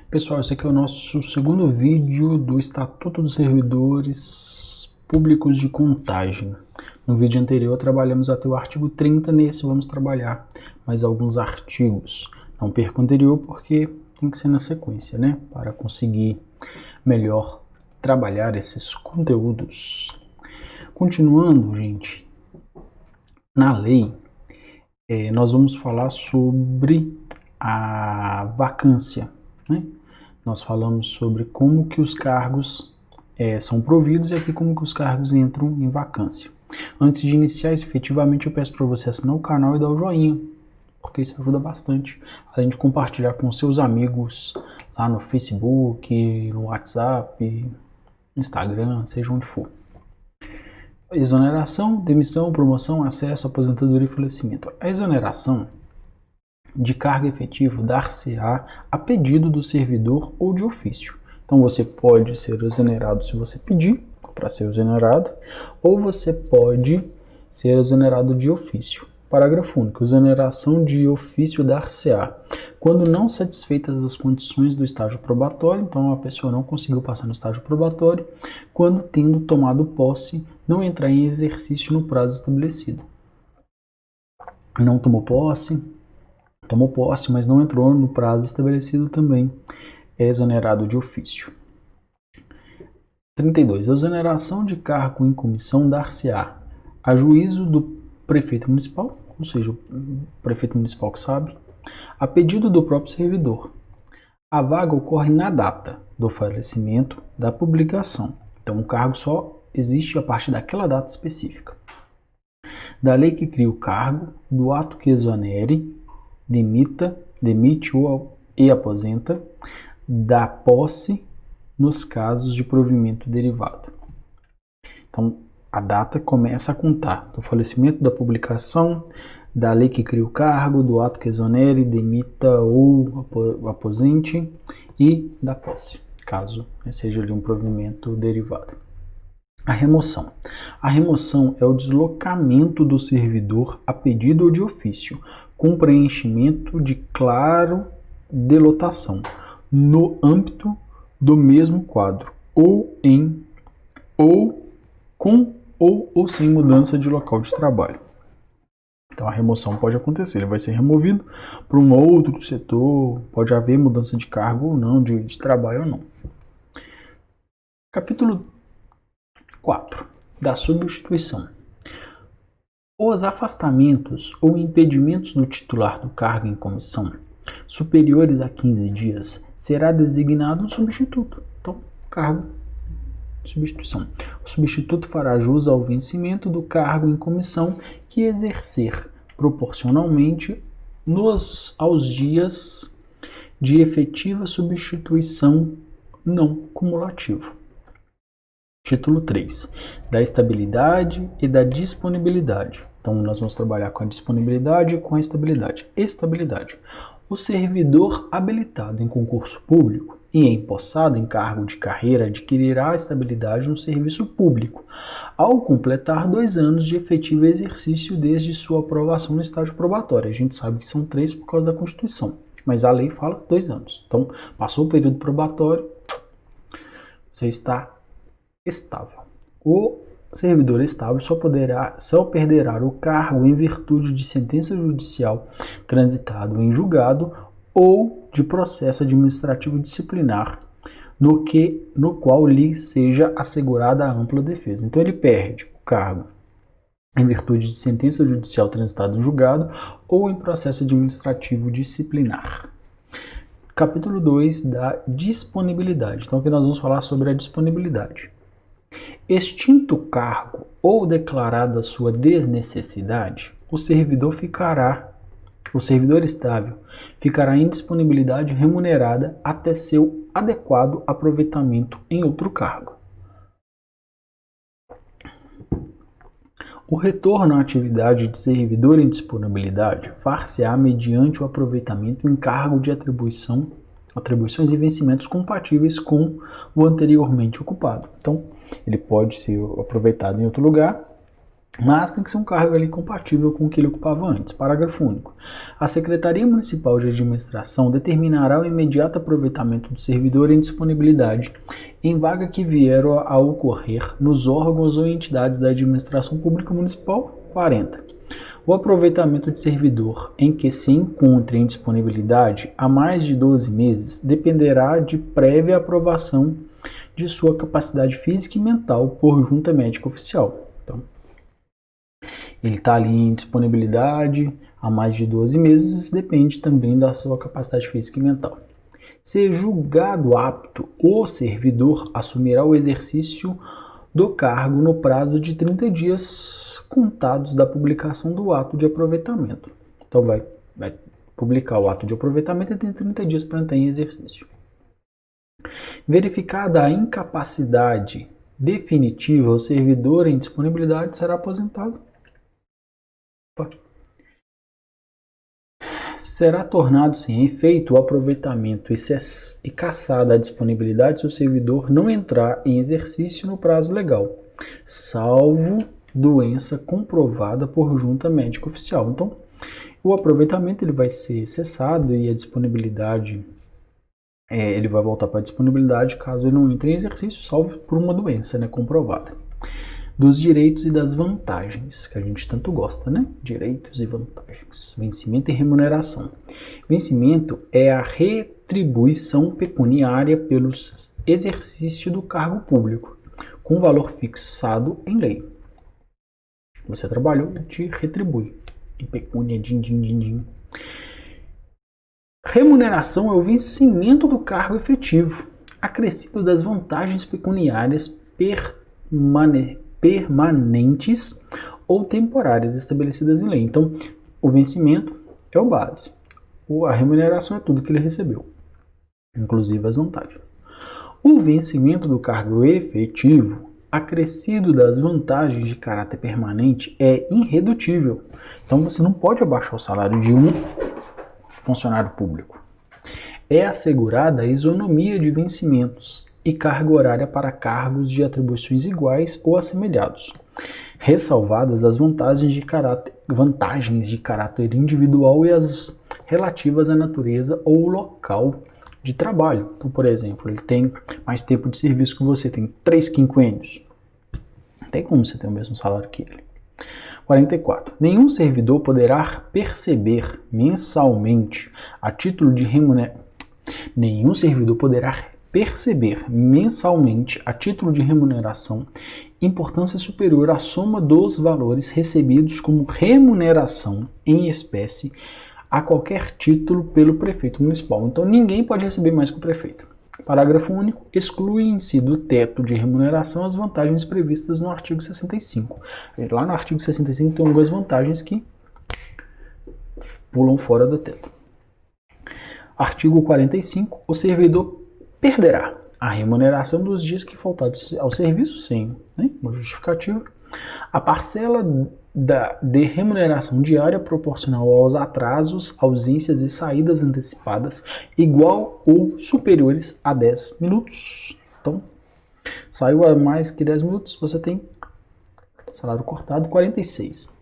Pessoal, esse aqui é o nosso segundo vídeo do Estatuto dos Servidores Públicos de Contagem. No vídeo anterior trabalhamos até o artigo 30, nesse vamos trabalhar mais alguns artigos. Não perca o anterior porque tem que ser na sequência, né? Para conseguir melhor trabalhar esses conteúdos. Continuando, gente, na lei, nós vamos falar sobre a vacância, né? Nós falamos sobre como que os cargos são providos e aqui como que os cargos entram em vacância. Antes de iniciar isso, efetivamente, eu peço para você assinar o canal e dar o joinha, porque isso ajuda bastante, além de compartilhar com seus amigos lá no Facebook, no WhatsApp, Instagram, seja onde for. Exoneração, demissão, promoção, acesso, aposentadoria e falecimento. A exoneração de cargo efetivo dar-se-á a pedido do servidor ou de ofício. Então você pode ser exonerado se você pedir para ser exonerado, ou você pode ser exonerado de ofício. Parágrafo único. Exoneração de ofício dar-se-á quando não satisfeitas as condições do estágio probatório, então a pessoa não conseguiu passar no estágio probatório, quando tendo tomado posse, não entrar em exercício no prazo estabelecido. Não tomou posse, mas não entrou no prazo estabelecido também, é exonerado de ofício. 32. A exoneração de cargo em comissão dar-se-á a juízo do prefeito municipal, ou seja, o prefeito municipal que sabe, a pedido do próprio servidor. A vaga ocorre na data do falecimento da publicação. Então, o cargo só existe a partir daquela data específica. Da lei que cria o cargo, do ato que exonere, demite e aposenta, da posse nos casos de provimento derivado. Então, a data começa a contar do falecimento, da publicação, da lei que cria o cargo, do ato que exonere, demita ou aposente e da posse, caso seja ali um provimento derivado. A remoção. A remoção é o deslocamento do servidor a pedido ou de ofício, com preenchimento de claro de lotação, no âmbito do mesmo quadro, ou com ou sem mudança de local de trabalho. Então a remoção pode acontecer, ele vai ser removido para um outro setor, pode haver mudança de cargo ou não, de trabalho ou não. Capítulo 4. Da substituição. Os afastamentos ou impedimentos do titular do cargo em comissão superiores a 15 dias será designado um substituto. Então, cargo de substituição. O substituto fará jus ao vencimento do cargo em comissão que exercer proporcionalmente aos dias de efetiva substituição não cumulativo. Título 3. Da estabilidade e da disponibilidade. Então, nós vamos trabalhar com a disponibilidade e com a estabilidade. Estabilidade. O servidor habilitado em concurso público e empossado em cargo de carreira adquirirá estabilidade no serviço público ao completar 2 anos de efetivo exercício desde sua aprovação no estágio probatório. A gente sabe que são 3 por causa da Constituição, mas a lei fala 2 anos. Então, passou o período probatório, você está estável. O servidor estável só perderá o cargo em virtude de sentença judicial transitado em julgado ou de processo administrativo disciplinar no qual lhe seja assegurada a ampla defesa. Então ele perde o cargo em virtude de sentença judicial transitada em julgado ou em processo administrativo disciplinar. Capítulo 2 da disponibilidade. Então aqui nós vamos falar sobre a disponibilidade. Extinto o cargo ou declarada sua desnecessidade, o servidor estável ficará em disponibilidade remunerada até seu adequado aproveitamento em outro cargo. O retorno à atividade de servidor em disponibilidade far-se-á mediante o aproveitamento em cargo de atribuições e vencimentos compatíveis com o anteriormente ocupado. Então, ele pode ser aproveitado em outro lugar mas tem que ser um cargo ali compatível com o que ele ocupava antes. Parágrafo único. A Secretaria Municipal de Administração determinará o imediato aproveitamento do servidor em disponibilidade em vaga que vier a ocorrer nos órgãos ou entidades da administração pública municipal. 40. O aproveitamento de servidor em que se encontre em disponibilidade há mais de 12 meses dependerá de prévia aprovação de sua capacidade física e mental por junta médica oficial. Então, ele está ali em disponibilidade há mais de 12 meses, isso depende também da sua capacidade física e mental. Se julgado apto, o servidor assumirá o exercício do cargo no prazo de 30 dias contados da publicação do ato de aproveitamento. Então vai publicar o ato de aproveitamento e tem 30 dias para entrar em exercício. Verificada a incapacidade definitiva, o servidor em disponibilidade será aposentado. Será tornado sem efeito o aproveitamento e cassada a disponibilidade se o servidor não entrar em exercício no prazo legal, salvo doença comprovada por junta médica oficial. Então, o aproveitamento ele vai ser cessado e a disponibilidade, ele vai voltar para a disponibilidade caso ele não entre em exercício, salvo por uma doença, comprovada. Dos direitos e das vantagens, que a gente tanto gosta, Direitos e vantagens. Vencimento e remuneração. Vencimento é a retribuição pecuniária pelo exercício do cargo público, com valor fixado em lei. Você trabalhou, ele te retribui. Em pecúnia, din. Remuneração é o vencimento do cargo efetivo, acrescido das vantagens pecuniárias permanentes ou temporárias estabelecidas em lei. Então, o vencimento é o base. A remuneração é tudo que ele recebeu, inclusive as vantagens. O vencimento do cargo efetivo, acrescido das vantagens de caráter permanente, é irredutível. Então, você não pode abaixar o salário de um funcionário público. É assegurada a isonomia de vencimentos e carga horária para cargos de atribuições iguais ou assemelhados, ressalvadas as vantagens de caráter individual e as relativas à natureza ou local de trabalho. Então, por exemplo, ele tem mais tempo de serviço que você, tem 3 quinquênios. Não tem como você ter o mesmo salário que ele. 44. Nenhum servidor poderá perceber mensalmente a título de remuneração importância superior à soma dos valores recebidos como remuneração em espécie a qualquer título pelo prefeito municipal. Então ninguém pode receber mais que o prefeito. Parágrafo único. Excluem-se do teto de remuneração as vantagens previstas no artigo 65. Lá no artigo 65 tem algumas vantagens que pulam fora do teto. Artigo 45. O servidor perderá a remuneração dos dias que faltar ao serviço sem uma justificativa. A parcela de remuneração diária proporcional aos atrasos, ausências e saídas antecipadas igual ou superiores a 10 minutos. Então, saiu a mais que 10 minutos, você tem salário cortado. 46.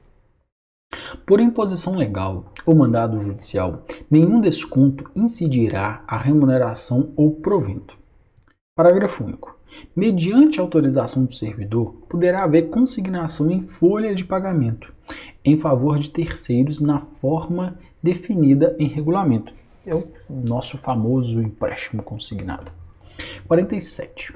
Por imposição legal ou mandado judicial, nenhum desconto incidirá a remuneração ou provento. Parágrafo único. Mediante autorização do servidor, poderá haver consignação em folha de pagamento em favor de terceiros na forma definida em regulamento. É o nosso famoso empréstimo consignado. 47.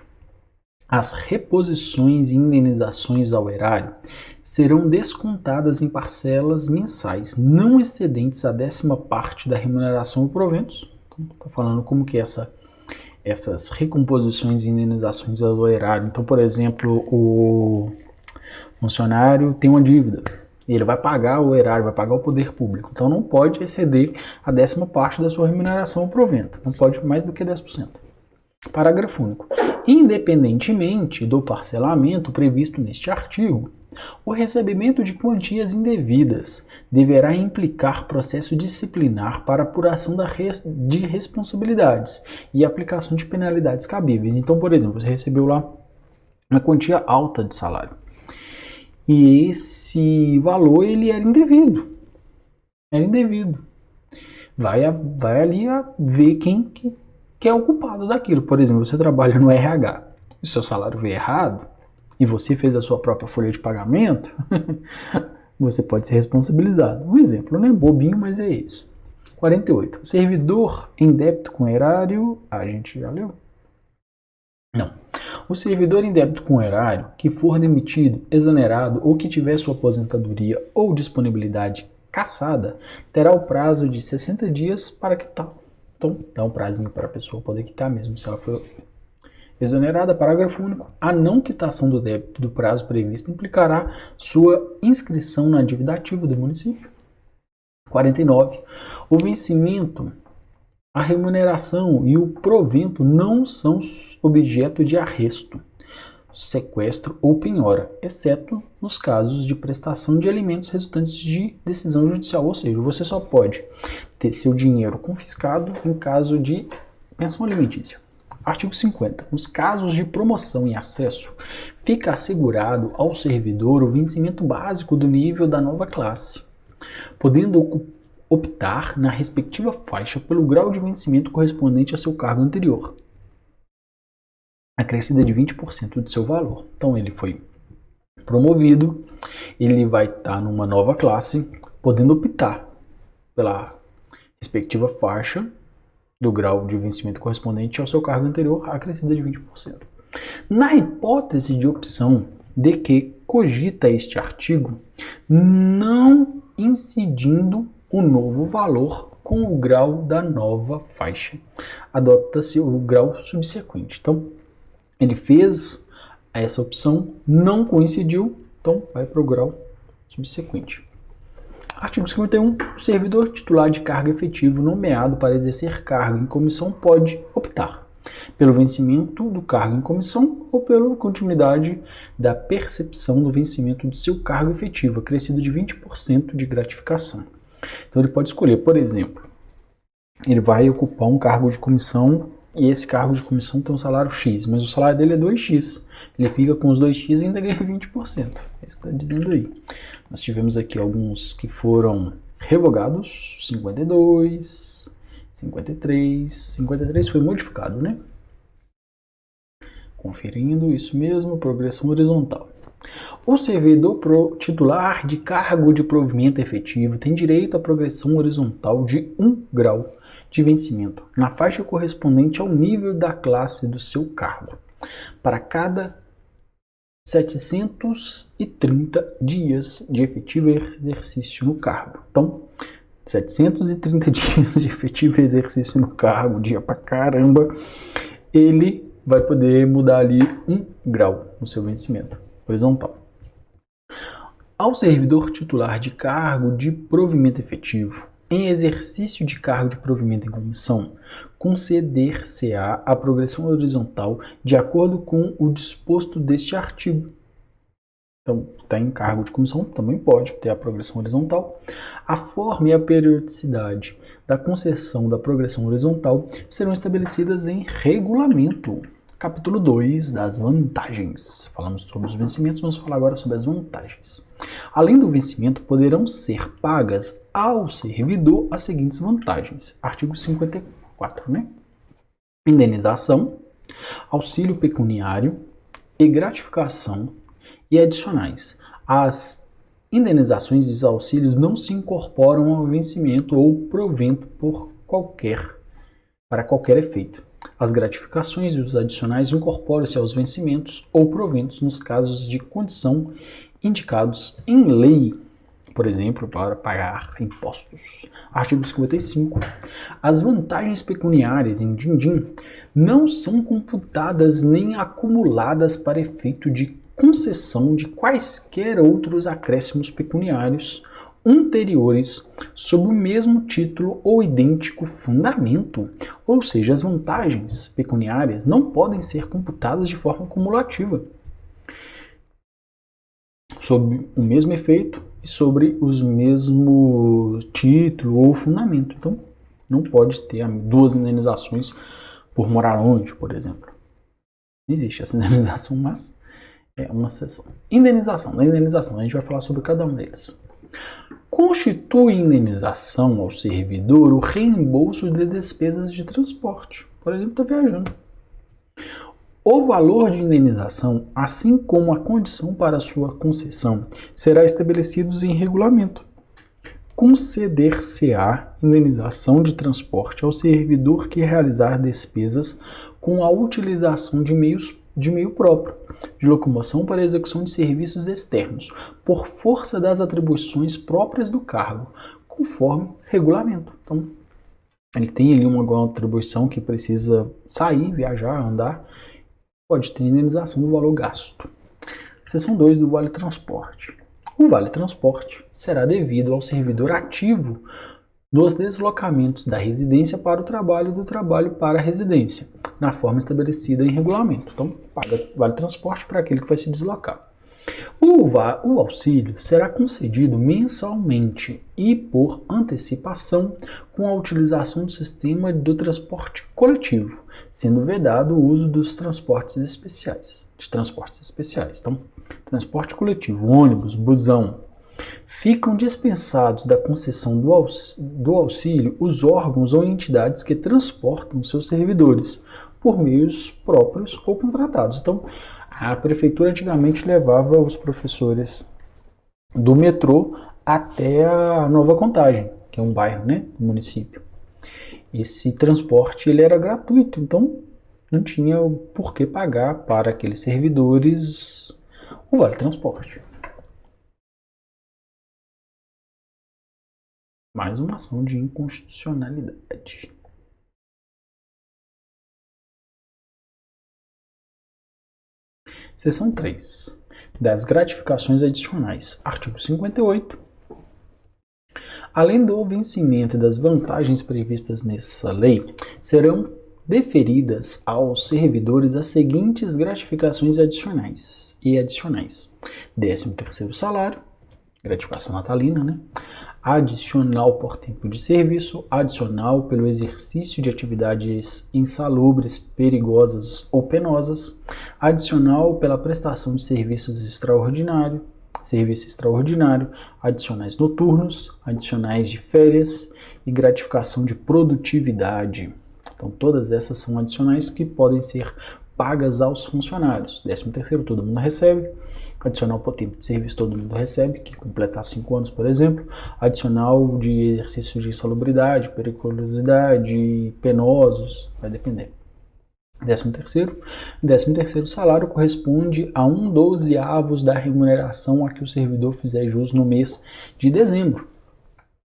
As reposições e indenizações ao erário serão descontadas em parcelas mensais não excedentes a 10ª parte da remuneração ou proventos. Estou falando como que essas recomposições e indenizações ao erário. Então, por exemplo, o funcionário tem uma dívida e ele vai pagar o erário, vai pagar o poder público. Então, não pode exceder a 10ª parte da sua remuneração ou provento. Não pode mais do que 10%. Parágrafo único. Independentemente do parcelamento previsto neste artigo, o recebimento de quantias indevidas deverá implicar processo disciplinar para apuração de responsabilidades e aplicação de penalidades cabíveis. Então, por exemplo, você recebeu lá uma quantia alta de salário e esse valor ele era indevido. Era indevido. Vai ali a ver quem que é o culpado daquilo. Por exemplo, você trabalha no RH, e o seu salário veio errado, e você fez a sua própria folha de pagamento, você pode ser responsabilizado. Um exemplo, né? Bobinho, mas é isso. 48. Servidor em débito com erário. A gente já leu? Não. O servidor em débito com erário que for demitido, exonerado ou que tiver sua aposentadoria ou disponibilidade cassada, terá o prazo de 60 dias para quitar. Então, dá um prazinho para a pessoa poder quitar mesmo se ela for exonerada. Parágrafo único. A não quitação do débito do prazo previsto implicará sua inscrição na dívida ativa do município. 49. O vencimento, a remuneração e o provento não são objeto de arresto, sequestro ou penhora, exceto nos casos de prestação de alimentos resultantes de decisão judicial. Ou seja, você só pode ter seu dinheiro confiscado em caso de pensão alimentícia. Artigo 50. Nos casos de promoção e acesso, fica assegurado ao servidor o vencimento básico do nível da nova classe, podendo optar na respectiva faixa pelo grau de vencimento correspondente a seu cargo anterior, acrescida de 20% do seu valor. Então ele foi promovido, ele vai estar numa nova classe, podendo optar pela respectiva faixa do grau de vencimento correspondente ao seu cargo anterior, acrescida de 20%. Na hipótese de opção de que cogita este artigo, não incidindo o novo valor com o grau da nova faixa, adota-se o grau subsequente. Então, ele fez essa opção, não coincidiu, então vai para o grau subsequente. Artigo 51. O servidor titular de cargo efetivo nomeado para exercer cargo em comissão pode optar pelo vencimento do cargo em comissão ou pela continuidade da percepção do vencimento do seu cargo efetivo, acrescido de 20% de gratificação. Então ele pode escolher, por exemplo, ele vai ocupar um cargo de comissão e esse cargo de comissão tem um salário X, mas o salário dele é 2X. Ele fica com os 2X e ainda ganha 20%. É isso que está dizendo aí. Nós tivemos aqui alguns que foram revogados, 52, 53, 53 foi modificado, né? Conferindo, isso mesmo, progressão horizontal. O servidor titular de cargo de provimento efetivo tem direito à progressão horizontal de 1 grau de vencimento, na faixa correspondente ao nível da classe do seu cargo, para cada 730 dias de efetivo exercício no cargo. Então, 730 dias de efetivo exercício no cargo, dia pra caramba, ele vai poder mudar ali 1 grau no seu vencimento horizontal. Ao servidor titular de cargo de provimento efetivo, em exercício de cargo de provimento em comissão, conceder-se-á a progressão horizontal de acordo com o disposto deste artigo. Então, está em cargo de comissão, também pode ter a progressão horizontal. A forma e a periodicidade da concessão da progressão horizontal serão estabelecidas em regulamento. Capítulo 2 das vantagens. Falamos sobre os vencimentos, vamos falar agora sobre as vantagens. Além do vencimento, poderão ser pagas ao servidor as seguintes vantagens. Artigo 54, né? Indenização, auxílio pecuniário e gratificação e adicionais. As indenizações e os auxílios não se incorporam ao vencimento ou provento para qualquer efeito. As gratificações e os adicionais incorporam-se aos vencimentos ou proventos nos casos de condição indicados em lei, por exemplo, para pagar impostos. Artigo 55. As vantagens pecuniárias em din-din não são computadas nem acumuladas para efeito de concessão de quaisquer outros acréscimos pecuniários anteriores sob o mesmo título ou idêntico fundamento, ou seja, as vantagens pecuniárias não podem ser computadas de forma cumulativa sob o mesmo efeito e sobre os mesmos título ou fundamento. Então, não pode ter 2 indenizações por morar longe, por exemplo. Não existe essa indenização, mas É uma seção. Indenização. Na indenização, a gente vai falar sobre cada um deles. Constitui indenização ao servidor o reembolso de despesas de transporte. Por exemplo, está viajando. O valor de indenização, assim como a condição para sua concessão, será estabelecidos em regulamento. Conceder-se-á indenização de transporte ao servidor que realizar despesas com a utilização de meio próprio, de locomoção para execução de serviços externos, por força das atribuições próprias do cargo, conforme regulamento. Então, ele tem ali uma atribuição que precisa sair, viajar, andar, pode ter indenização do valor gasto. Seção 2 do Vale Transporte. O Vale Transporte será devido ao servidor ativo nos deslocamentos da residência para o trabalho e do trabalho para a residência, na forma estabelecida em regulamento. Então, paga Vale Transporte para aquele que vai se deslocar. O auxílio será concedido mensalmente e por antecipação com a utilização do sistema do transporte coletivo, sendo vedado o uso dos transportes especiais. Então, transporte coletivo, ônibus, busão. Ficam dispensados da concessão do auxílio os órgãos ou entidades que transportam seus servidores por meios próprios ou contratados. Então, a prefeitura antigamente levava os professores do metrô até a Nova Contagem, que é um bairro, né, do município. Esse transporte ele era gratuito, então não tinha por que pagar para aqueles servidores o Vale Transporte. Mais uma ação de inconstitucionalidade. Seção 3. Das gratificações adicionais. Artigo 58. Além do vencimento das vantagens previstas nessa lei, serão deferidas aos servidores as seguintes gratificações adicionais. 13º salário, gratificação natalina, né? Adicional por tempo de serviço, adicional pelo exercício de atividades insalubres, perigosas ou penosas, adicional pela prestação de serviço extraordinário, adicionais noturnos, adicionais de férias e gratificação de produtividade. Então, todas essas são adicionais que podem ser pagas aos funcionários. 13º todo mundo recebe. Adicional por tempo de serviço todo mundo recebe, que completar 5 anos, por exemplo. Adicional de exercício de insalubridade, periculosidade, penosos, vai depender. 13º salário corresponde a 1/12 da remuneração a que o servidor fizer jus no mês de dezembro,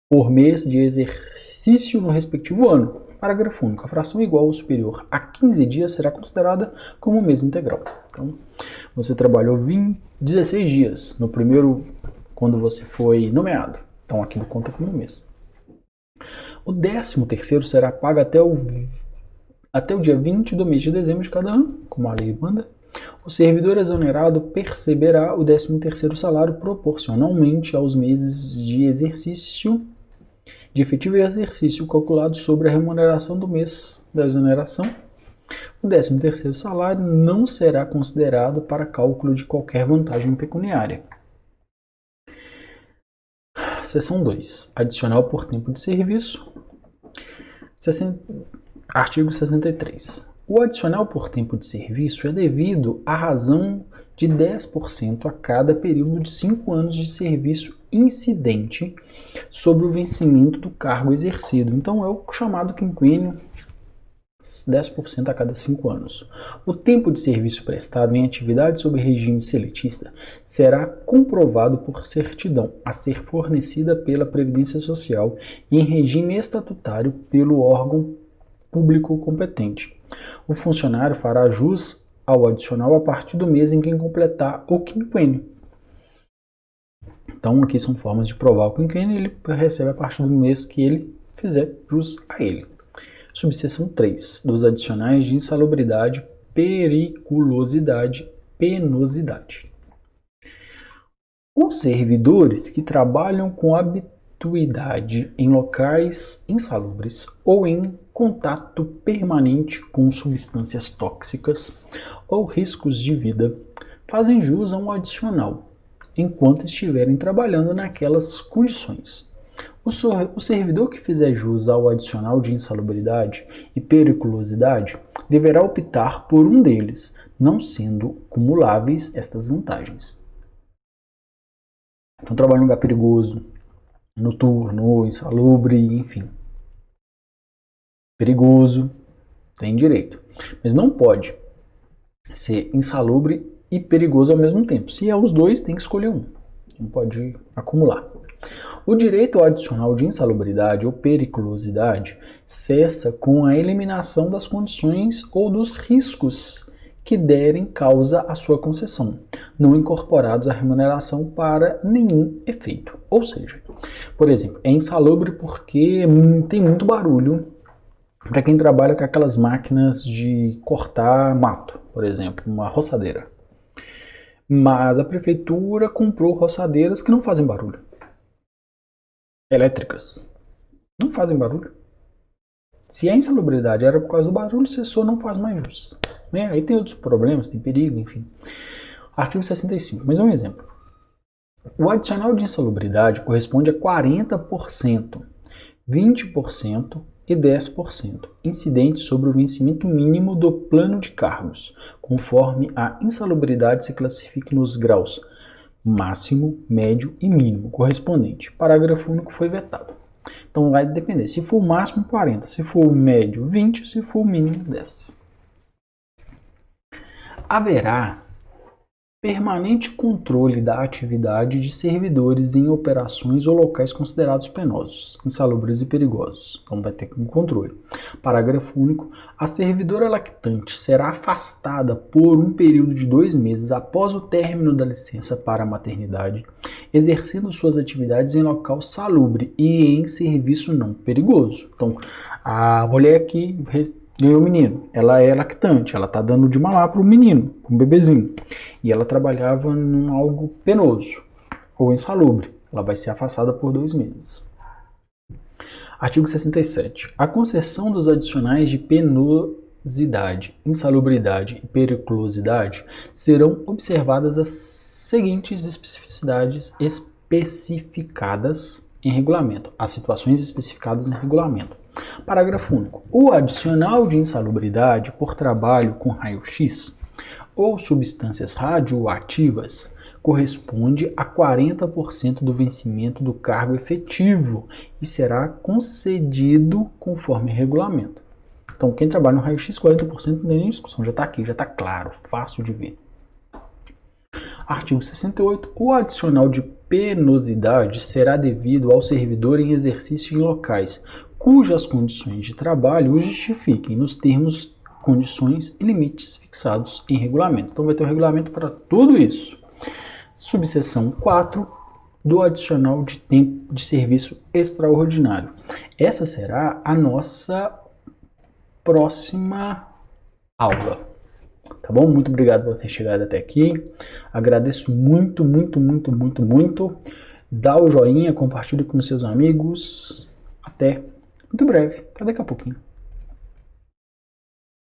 por mês de exercício no respectivo ano. Parágrafo único. A fração igual ou superior a 15 dias será considerada como mês integral. Então, você trabalhou 16 dias no primeiro, quando você foi nomeado. Então, aquilo conta como mês. O 13º será pago até o dia 20 do mês de dezembro de cada ano, como a lei manda. O servidor exonerado perceberá o 13º salário proporcionalmente aos meses de efetivo exercício calculado sobre a remuneração do mês da exoneração. O 13º salário não será considerado para cálculo de qualquer vantagem pecuniária. Seção 2. Adicional por tempo de serviço. Artigo 63. O adicional por tempo de serviço é devido à razão de 10% a cada período de 5 anos de serviço incidente sobre o vencimento do cargo exercido. Então, é o chamado quinquênio, 10% a cada 5 anos. O tempo de serviço prestado em atividade sob regime seletista será comprovado por certidão a ser fornecida pela Previdência Social e em regime estatutário pelo órgão público competente. O funcionário fará jus ao adicional a partir do mês em que completar o quinquênio. Então, aqui são formas de provar o quinquênio, ele recebe a partir do mês que ele fizer jus a ele. Subseção 3, dos adicionais de insalubridade, periculosidade, penosidade. Os servidores que trabalham com habituidade em locais insalubres ou em contato permanente com substâncias tóxicas ou riscos de vida fazem jus a um adicional, enquanto estiverem trabalhando naquelas condições. O servidor que fizer jus ao adicional de insalubridade e periculosidade deverá optar por um deles, não sendo cumuláveis estas vantagens. Então, trabalho em lugar perigoso, noturno, insalubre, enfim. Perigoso, tem direito. Mas não pode ser insalubre e perigoso ao mesmo tempo. Se é os dois, tem que escolher um. Não pode acumular. O direito ao adicional de insalubridade ou periculosidade cessa com a eliminação das condições ou dos riscos que derem causa à sua concessão, não incorporados à remuneração para nenhum efeito. Ou seja, por exemplo, é insalubre porque tem muito barulho para quem trabalha com aquelas máquinas de cortar mato, por exemplo, uma roçadeira. Mas a prefeitura comprou roçadeiras que não fazem barulho. Elétricas. Não fazem barulho. Se a insalubridade era por causa do barulho, cessou, não faz mais jus. Né? Aí tem outros problemas, tem perigo, enfim. Artigo 65, mais um exemplo. O adicional de insalubridade corresponde a 40%, 20% e 10%, incidentes sobre o vencimento mínimo do plano de cargos, conforme a insalubridade se classifique nos graus máximo, médio e mínimo correspondente. Parágrafo único foi vetado. Então vai depender. Se for o máximo, 40. Se for o médio, 20. Se for o mínimo, 10. Haverá permanente controle da atividade de servidores em operações ou locais considerados penosos, insalubres e perigosos. Então vai ter um controle. Parágrafo único. A servidora lactante será afastada por um período de 2 meses após o término da licença para a maternidade, exercendo suas atividades em local salubre e em serviço não perigoso. Então, a mulher que ganhou o menino, ela é lactante, ela está dando de mamar para o menino, para um bebezinho, e ela trabalhava em algo penoso ou insalubre, ela vai ser afastada por 2 meses. Artigo 67. A concessão dos adicionais de penosidade, insalubridade e periculosidade serão observadas as seguintes especificidades especificadas em regulamento, as situações especificadas em regulamento. Parágrafo único. O adicional de insalubridade por trabalho com raio-x ou substâncias radioativas corresponde a 40% do vencimento do cargo efetivo e será concedido conforme regulamento. Então, quem trabalha no raio-x, 40% não tem nem discussão, já está aqui, já está claro, fácil de ver. Artigo 68. O adicional de penosidade será devido ao servidor em exercício em locais cujas condições de trabalho o justifiquem nos termos, condições e limites fixados em regulamento. Então vai ter um regulamento para tudo isso. Subseção 4 do adicional de tempo de serviço extraordinário. Essa será a nossa próxima aula. Tá bom? Muito obrigado por ter chegado até aqui. Agradeço muito, muito, muito, muito, muito. Dá o joinha, compartilhe com seus amigos. Até muito breve. Até daqui a pouquinho.